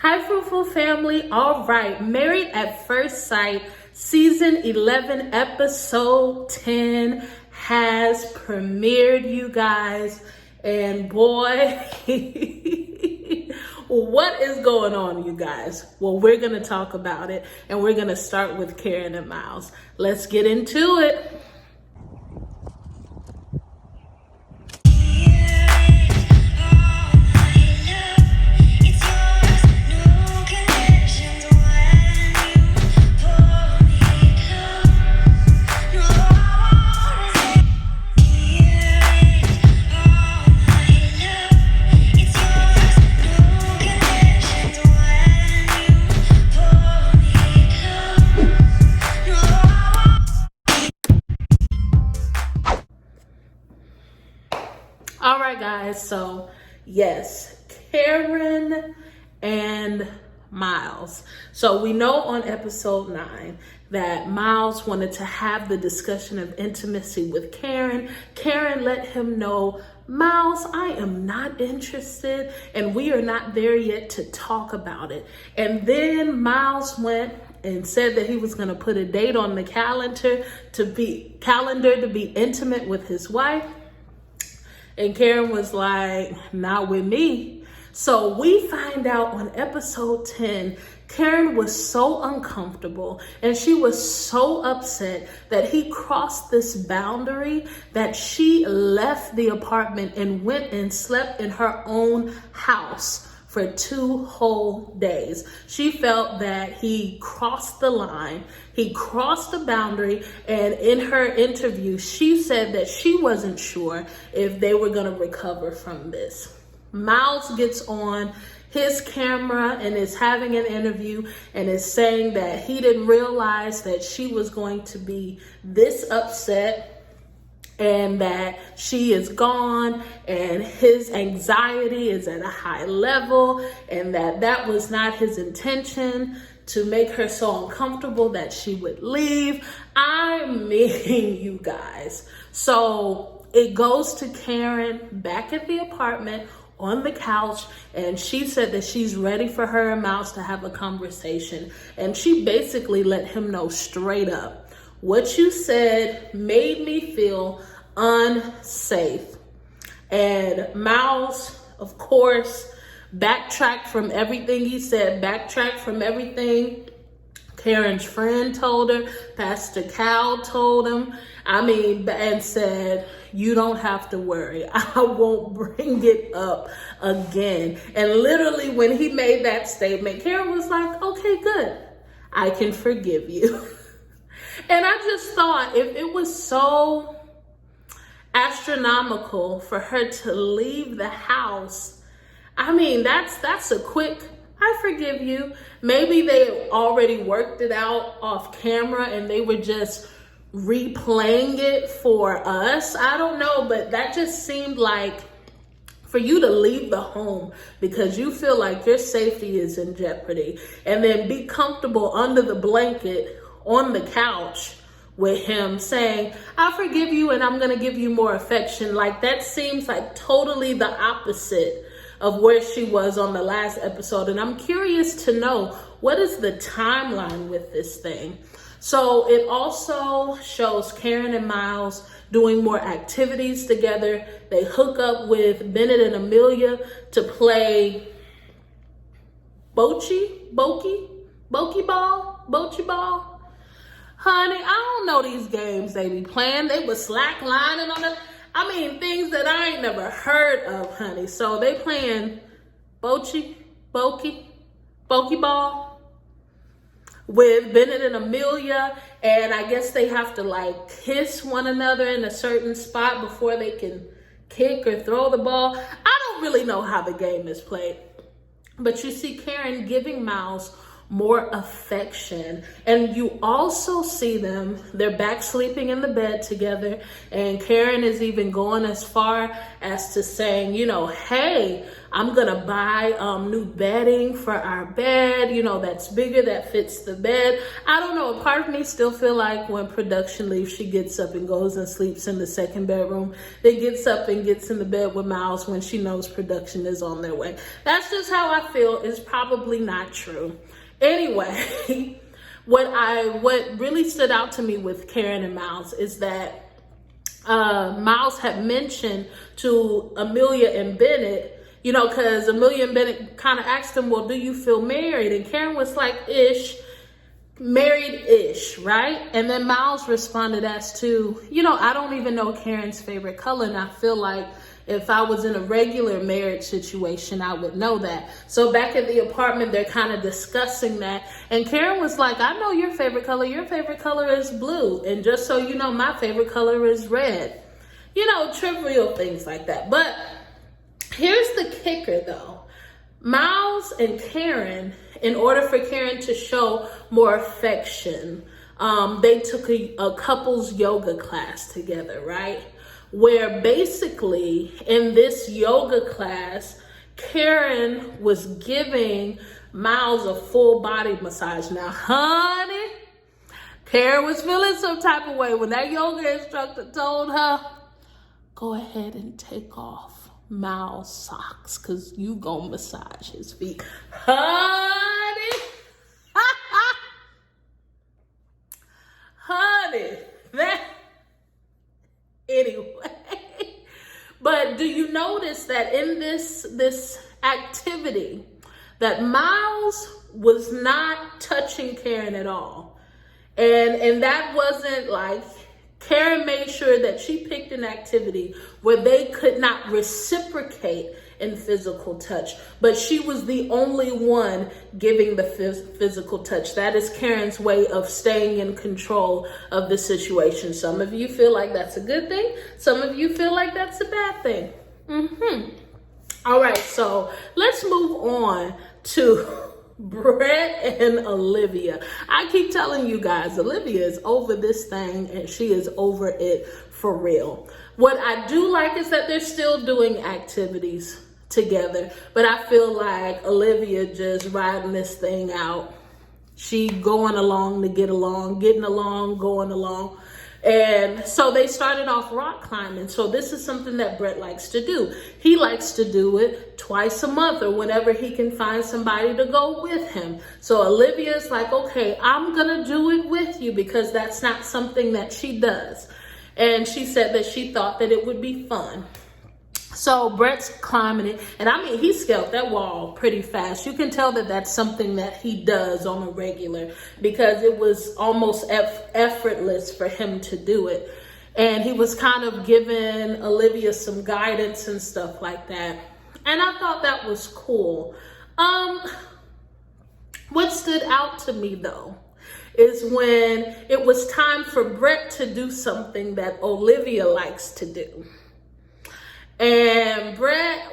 Hi, Fruitful Family. All right, Married at First Sight, Season 11, Episode 10 has premiered, you guys. And boy, what is going on, you guys? Well, we're going to talk about it, and we're going to start with Karen and Miles. Let's get into it. All right, guys, so yes, Karen and Miles. So we know on episode 9 that Miles wanted to have the discussion of intimacy with Karen. Karen let him know, Miles, I am not interested, and we are not there yet to talk about it. And then Miles went and said that he was going to put a date on the calendar to be intimate with his wife. And Karen was like, not with me. So we find out on episode 10, Karen was so uncomfortable and she was so upset that he crossed this boundary that she left the apartment and went and slept in her own house for 2 whole days. She felt that he crossed the line, he crossed the boundary, and in her interview, she said that she wasn't sure if they were gonna recover from this. Miles gets on his camera and is having an interview and is saying that he didn't realize that she was going to be this upset and that she is gone, and his anxiety is at a high level, and that was not his intention to make her so uncomfortable that she would leave. I mean, you guys. So it goes to Karen back at the apartment on the couch, and she said that she's ready for her and Miles to have a conversation. And she basically let him know straight up, what you said made me feel unsafe. And Miles, of course, backtracked from everything he said, backtracked from everything Karen's friend told her, Pastor Cal told him, and said, you don't have to worry, I won't bring it up again. And literally when he made that statement, Karen was like, okay, good, I can forgive you. And I just thought, if it was so astronomical for her to leave the house, that's a quick, I forgive you. Maybe they already worked it out off camera and they were just replaying it for us. I don't know, but that just seemed like, for you to leave the home because you feel like your safety is in jeopardy, and then be comfortable under the blanket on the couch with him saying, I forgive you and I'm gonna give you more affection. Like, that seems like totally the opposite of where she was on the last episode. And I'm curious to know, what is the timeline with this thing? So it also shows Karen and Miles doing more activities together. They hook up with Bennett and Amelia to play bocce ball. Honey, I don't know these games they be playing. They was slacklining on the, things that I ain't never heard of, honey. So they playing bocce ball with Bennett and Amelia, and I guess they have to like kiss one another in a certain spot before they can kick or throw the ball. I don't really know how the game is played, but you see Karen giving Miles more affection. And you also see them, they're back sleeping in the bed together, and Karen is even going as far as to saying, you know, hey, I'm gonna buy new bedding for our bed, you know, that's bigger, that fits the bed. I don't know, a part of me still feel like when production leaves, she gets up and goes and sleeps in the second bedroom, then gets up and gets in the bed with Miles when she knows production is on their way. That's just how I feel. It's probably not true. Anyway, what really stood out to me with Karen and Miles is that Miles had mentioned to Amelia and Bennett, you know, because Amelia and Bennett kind of asked him, well, do you feel married? And Karen was like, married-ish, right? And then Miles responded as to, you know, I don't even know Karen's favorite color, and I feel like if I was in a regular marriage situation, I would know that. So back at the apartment, they're kind of discussing that. And Karen was like, I know your favorite color. Your favorite color is blue. And just so you know, my favorite color is red. You know, trivial things like that. But here's the kicker, though. Miles and Karen, in order for Karen to show more affection, they took a couples yoga class together, right? Where basically in this yoga class, Karen was giving Miles a full body massage. Now, honey, Karen was feeling some type of way when that yoga instructor told her, go ahead and take off Miles' socks because you gonna massage his feet. Honey, honey, that... Anyway, but do you notice that in this activity that Miles was not touching Karen at all? And that wasn't like, Karen made sure that she picked an activity where they could not reciprocate in physical touch, but she was the only one giving the physical touch. That is Karen's way of staying in control of the situation. Some of you feel like that's a good thing. Some of you feel like that's a bad thing. All right, so let's move on to Brett and Olivia. I keep telling you guys, Olivia is over this thing and she is over it for real. What I do like is that they're still doing activities together, but I feel like Olivia just riding this thing out. She going along to get along, getting along, going along. And so they started off rock climbing. So this is something that Brett likes to do. He likes to do it twice a month or whenever he can find somebody to go with him. So Olivia's like, okay, I'm gonna do it with you because that's not something that she does. And she said that she thought that it would be fun. So Brett's climbing it, and I mean, he scaled that wall pretty fast. You can tell that that's something that he does on a regular because it was almost effortless for him to do it. And he was kind of giving Olivia some guidance and stuff like that. And I thought that was cool. What stood out to me though is when it was time for Brett to do something that Olivia likes to do. And Brett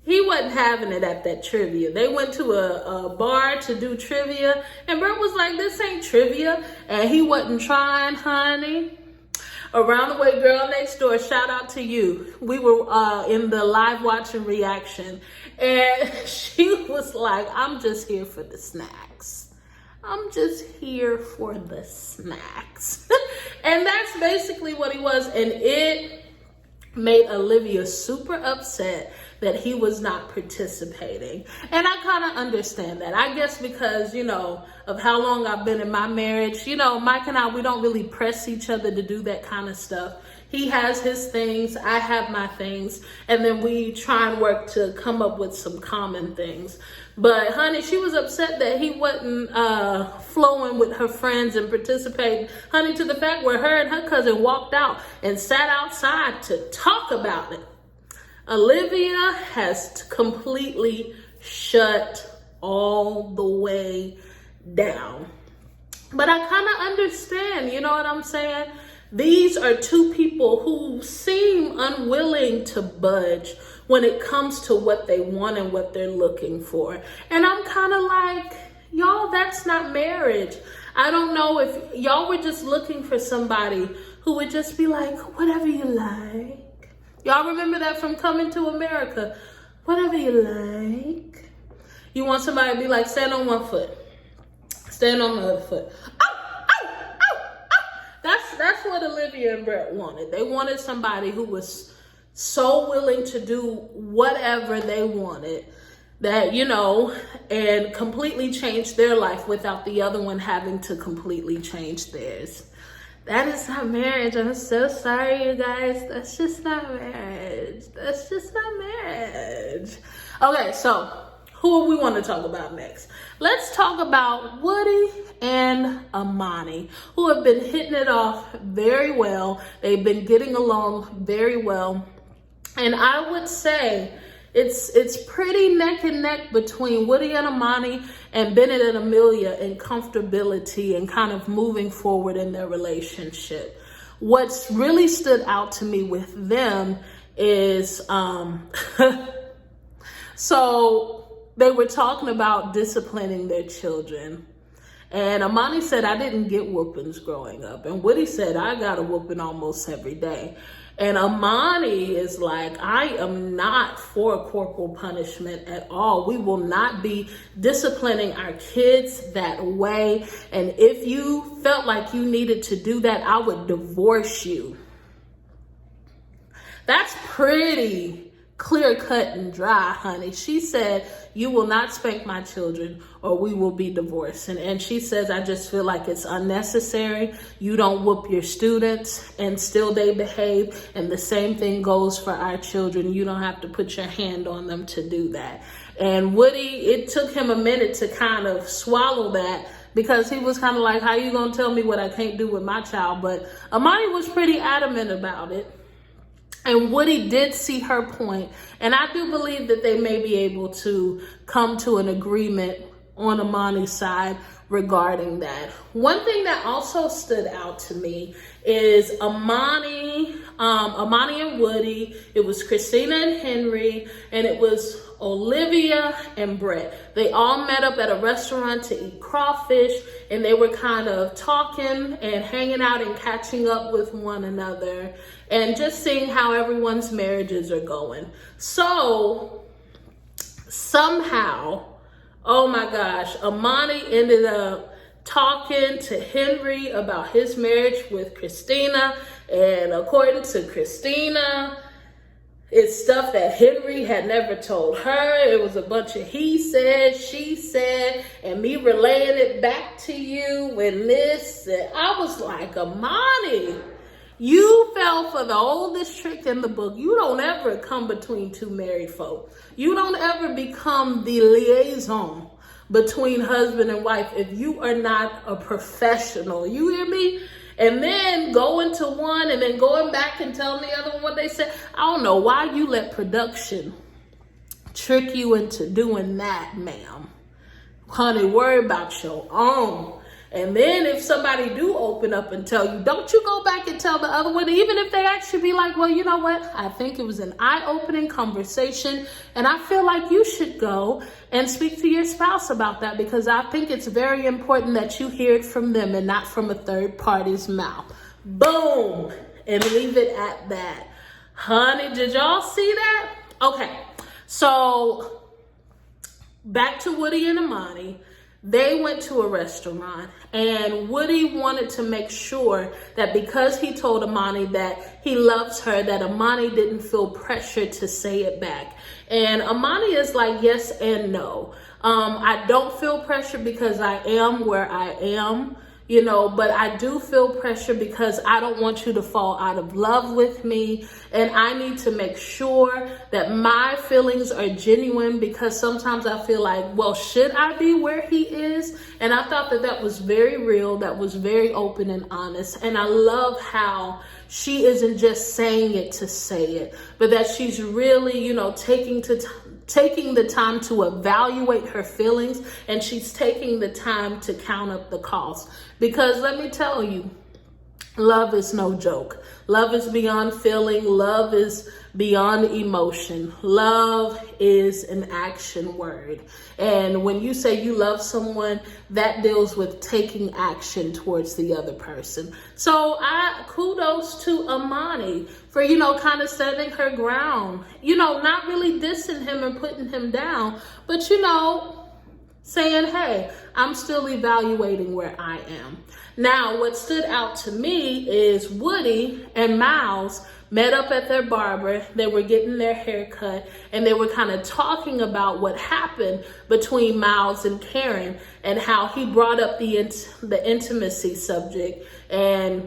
he wasn't having it at that trivia. They went to a bar to do trivia, and Brett was like, this ain't trivia. And he wasn't trying, honey. Around the Way Girl Next Door, shout out to you. We were in the live watching reaction, and she was like, I'm just here for the snacks. I'm just here for the snacks. And that's basically what he was. And it made Olivia super upset that he was not participating. And I kind of understand that. I guess because, you know, of how long I've been in my marriage, you know, Mike and I, we don't really press each other to do that kind of stuff. He has his things, I have my things, and then we try and work to come up with some common things. But honey, she was upset that he wasn't flowing with her friends and participating, honey, to the fact where her and her cousin walked out and sat outside to talk about it. Olivia has completely shut all the way down. But I kind of understand, you know what I'm saying? These are two people who seem unwilling to budge when it comes to what they want and what they're looking for. And I'm kind of like, y'all, that's not marriage. I don't know if y'all were just looking for somebody who would just be like, whatever you like. Y'all remember that from Coming to America? Whatever you like. You want somebody to be like, stand on one foot, stand on the other foot. That's what Olivia and Brett wanted. They wanted somebody who was so willing to do whatever they wanted, that, you know, and completely change their life without the other one having to completely change theirs. That is not marriage. I'm so sorry, you guys. That's just not marriage. That's just not marriage. Okay, so who we want to talk about next? Let's talk about Woody and Amani, who have been hitting it off very well. They've been getting along very well. And I would say it's pretty neck and neck between Woody and Amani and Bennett and Amelia in comfortability and kind of moving forward in their relationship. What's really stood out to me with them is, so they were talking about disciplining their children. And Amani said, I didn't get whoopings growing up. And Woody said, I got a whooping almost every day. And Amani is like, I am not for corporal punishment at all. We will not be disciplining our kids that way. And if you felt like you needed to do that, I would divorce you. That's pretty clear cut and dry, honey. She said, you will not spank my children or we will be divorced. And she says, I just feel like it's unnecessary. You don't whoop your students and still they behave. And the same thing goes for our children. You don't have to put your hand on them to do that. And Woody, it took him a minute to kind of swallow that, because he was kind of like, how you gonna tell me what I can't do with my child? But Amani was pretty adamant about it. And Woody did see her point, and I do believe that they may be able to come to an agreement on Amani's side regarding that. One thing that also stood out to me is Amani and Woody. It was Christina and Henry, and it was Olivia and Brett. They all met up at a restaurant to eat crawfish, and they were kind of talking and hanging out and catching up with one another and just seeing how everyone's marriages are going. So somehow, oh my gosh, Amani ended up talking to Henry about his marriage with Christina. And according to Christina, it's stuff that Henry had never told her. It was a bunch of he said, she said, and me relaying it back to you and this. And I was like, Amani, you fell for the oldest trick in the book. You don't ever come between two married folk. You don't ever become the liaison between husband and wife if you are not a professional. You hear me? And then going to one and then going back and telling the other one what they said. I don't know why you let production trick you into doing that, ma'am. Honey, worry about your own. And then if somebody do open up and tell you, don't you go back and tell the other one, even if they actually be like, well, you know what? I think it was an eye-opening conversation, and I feel like you should go and speak to your spouse about that, because I think it's very important that you hear it from them and not from a third party's mouth. Boom. And leave it at that. Honey, did y'all see that? Okay. So back to Woody and Amani. They went to a restaurant, and Woody wanted to make sure that because he told Amani that he loves her, that Amani didn't feel pressured to say it back. And Amani is like, yes and no. I don't feel pressure because I am where I am, you know, but I do feel pressure because I don't want you to fall out of love with me. And I need to make sure that my feelings are genuine, because sometimes I feel like, well, should I be where he is? And I thought that that was very real. That was very open and honest. And I love how she isn't just saying it to say it, but that she's really, you know, taking the time to evaluate her feelings, and she's taking the time to count up the cost. Because let me tell you, Love is no joke. Love is beyond feeling. Love is beyond emotion. Love is an action word. And when you say you love someone, that deals with taking action towards the other person. So kudos to Amani for, kind of setting her ground, not really dissing him and putting him down, but, saying, hey, I'm still evaluating where I am. Now, what stood out to me is Woody and Miles met up at their barber. They were getting their hair cut, and they were kind of talking about what happened between Miles and Karen and how he brought up the intimacy subject and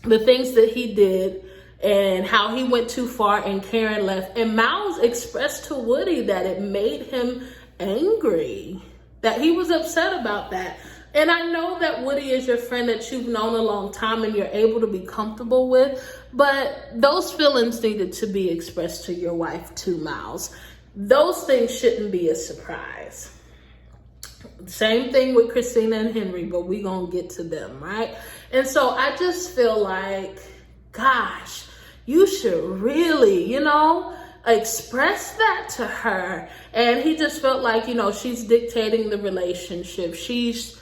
the things that he did and how he went too far and Karen left. And Miles expressed to Woody that it made him angry, that he was upset about that. And I know that Woody is your friend that you've known a long time and you're able to be comfortable with, but those feelings needed to be expressed to your wife too, Miles. Those things shouldn't be a surprise. Same thing with Christina and Henry, but we're going to get to them, right? And so I just feel like, gosh, you should really, express that to her. And he just felt like, she's dictating the relationship. She's,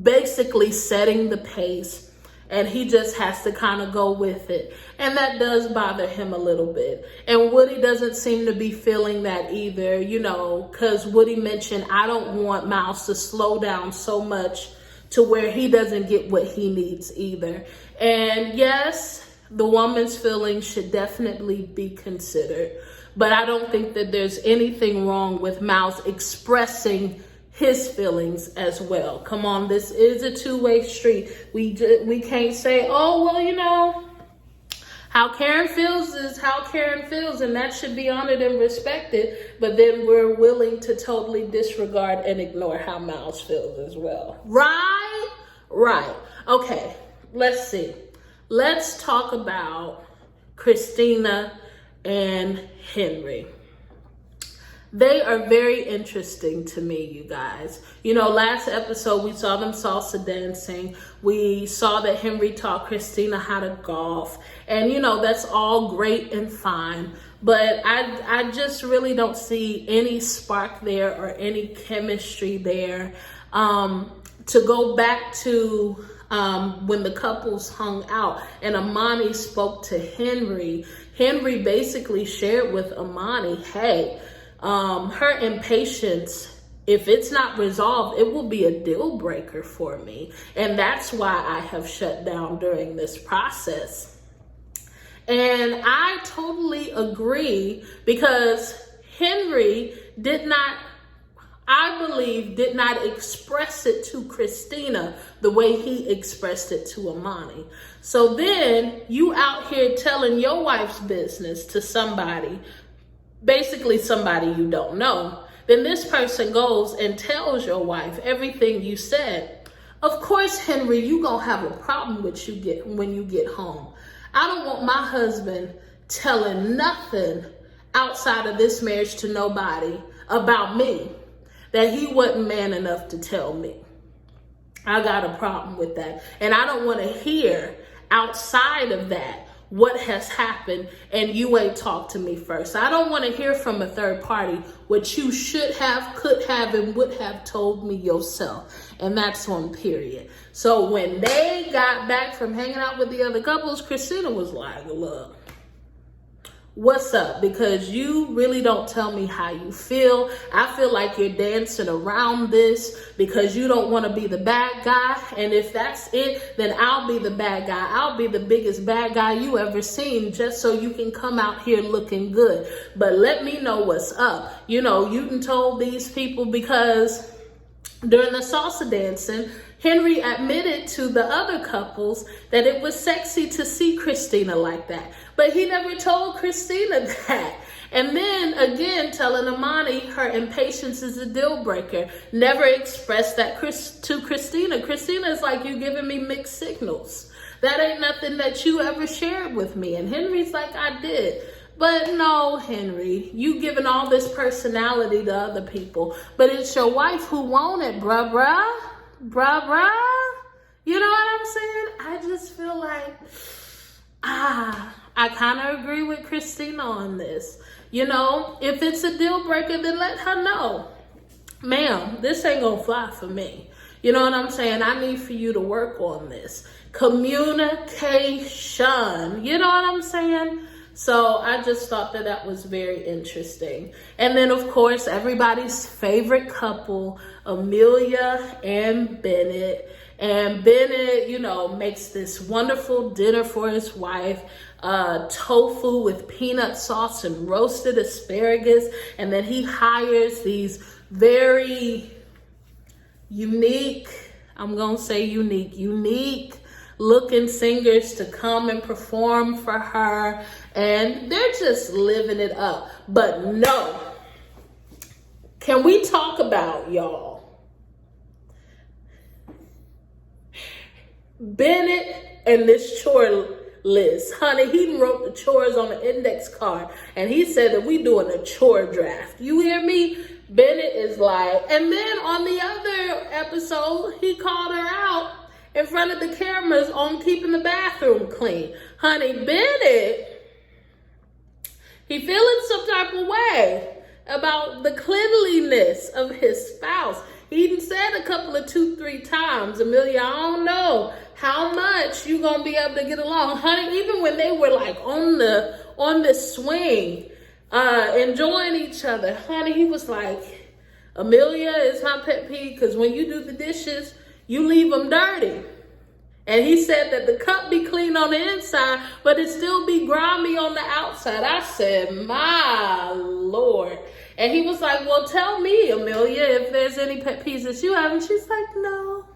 basically setting the pace, and he just has to kind of go with it. And that does bother him a little bit. And Woody doesn't seem to be feeling that either, because Woody mentioned, I don't want Miles to slow down so much to where he doesn't get what he needs either. And yes, the woman's feelings should definitely be considered, but I don't think that there's anything wrong with Miles expressing his feelings as well. Come on, this is a two-way street. We can't say, oh, well, how Karen feels is how Karen feels, and that should be honored and respected, but then we're willing to totally disregard and ignore how Miles feels as well. Right. Okay, let's see. Let's talk about Christina and Henry. They are very interesting to me, you guys. Last episode, we saw them salsa dancing. We saw that Henry taught Christina how to golf. And, that's all great and fine. But I just really don't see any spark there or any chemistry there. To go back to when the couples hung out and Amani spoke to Henry, Henry basically shared with Amani, hey, her impatience, if it's not resolved, it will be a deal breaker for me. And that's why I have shut down during this process. And I totally agree, because Henry did not express it to Christina the way he expressed it to Amani. So then you out here telling your wife's business to somebody, basically somebody you don't know. Then this person goes and tells your wife everything you said. Of course, Henry, you gonna have a problem when you get home. I don't want my husband telling nothing outside of this marriage to nobody about me that he wasn't man enough to tell me. I got a problem with that. And I don't want to hear outside of that what has happened and you ain't talked to me first. I don't want to hear from a third party what you should have, could have, and would have told me yourself. And that's on period. So when they got back from hanging out with the other couples, Christina was like, look, what's up? Because you really don't tell me how you feel. I feel like you're dancing around this because you don't want to be the bad guy. And if that's it, then I'll be the bad guy. I'll be the biggest bad guy you ever seen, just so you can come out here looking good. But let me know what's up. You done told these people, because during the salsa dancing, Henry admitted to the other couples that it was sexy to see Christina like that. But he never told Christina that. And then again, telling Amani her impatience is a deal breaker. Never expressed that to Christina. Christina's like, you giving me mixed signals. That ain't nothing that you ever shared with me. And Henry's like, I did. But no, Henry, you giving all this personality to other people. But it's your wife who want it, bruh. You know what I'm saying? I just feel like, I kind of agree with Christina on this. You know, if it's a deal breaker, then let her know. Ma'am, this ain't gonna fly for me. You know what I'm saying? I need for you to work on this. Communication. You know what I'm saying? So I just thought that that was very interesting. And then, of course, everybody's favorite couple, Amelia and Bennett. And Bennett, you know, makes this wonderful dinner for his wife, tofu with peanut sauce and roasted asparagus. And then he hires these very unique, I'm gonna say unique looking singers to come and perform for her, and they're just living it up. But no, can we talk about, y'all, Bennett and this chore list? Honey, he wrote the chores on the index card, and he said that we doing a chore draft. You hear me? Bennett is like, and then on the other episode, he called her out in front of the cameras on keeping the bathroom clean. Honey, Bennett, he feeling some type of way about the cleanliness of his spouse. He even said a couple of 2-3 times, Amelia, I don't know how much you gonna be able to get along. Honey, even when they were like on the swing, enjoying each other, honey, he was like, Amelia is my pet peeve because when you do the dishes, you leave them dirty. And he said that the cup be clean on the inside, but it still be grimy on the outside. I said, my Lord. And he was like, well, tell me, Amelia, if there's any pet peeves that you have. And she's like, no,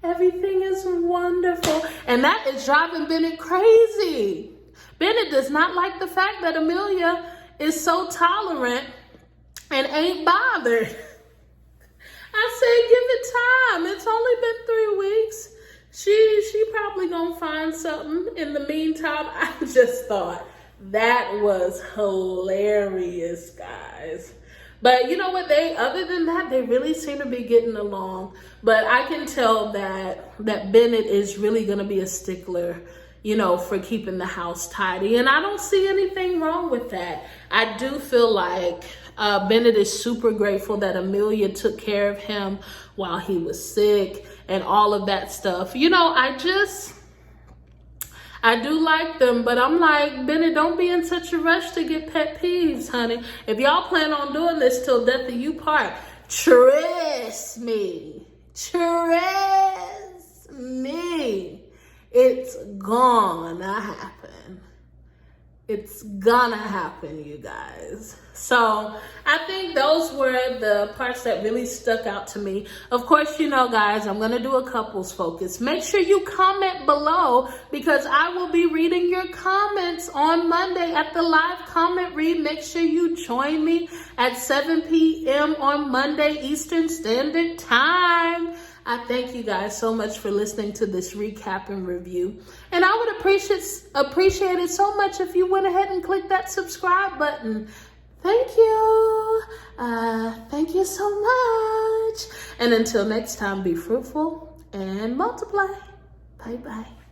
everything is wonderful. And that is driving Bennett crazy. Bennett does not like the fact that Amelia is so tolerant and ain't bothered. I said, give it time. It's only been 3 weeks. She probably gonna find something in the meantime. I just thought that was hilarious, guys. But you know what? Other than that, they really seem to be getting along. But I can tell that Bennett is really gonna be a stickler, you know, for keeping the house tidy. And I don't see anything wrong with that. I do feel like Bennett is super grateful that Amelia took care of him while he was sick and all of that stuff. You know, I do like them, but I'm like, Bennett, don't be in such a rush to get pet peeves, honey. If y'all plan on doing this till death do you part, trust me, it's gonna happen. It's gonna happen, you guys. So I think those were the parts that really stuck out to me. Of course, you know, guys, I'm gonna do a couples focus. Make sure you comment below because I will be reading your comments on Monday at the live comment read. Make sure you join me at 7 p.m. on Monday Eastern Standard Time. I thank you guys so much for listening to this recap and review. And I would appreciate it so much if you went ahead and clicked that subscribe button. Thank you. Thank you so much. And until next time, be fruitful and multiply. Bye-bye.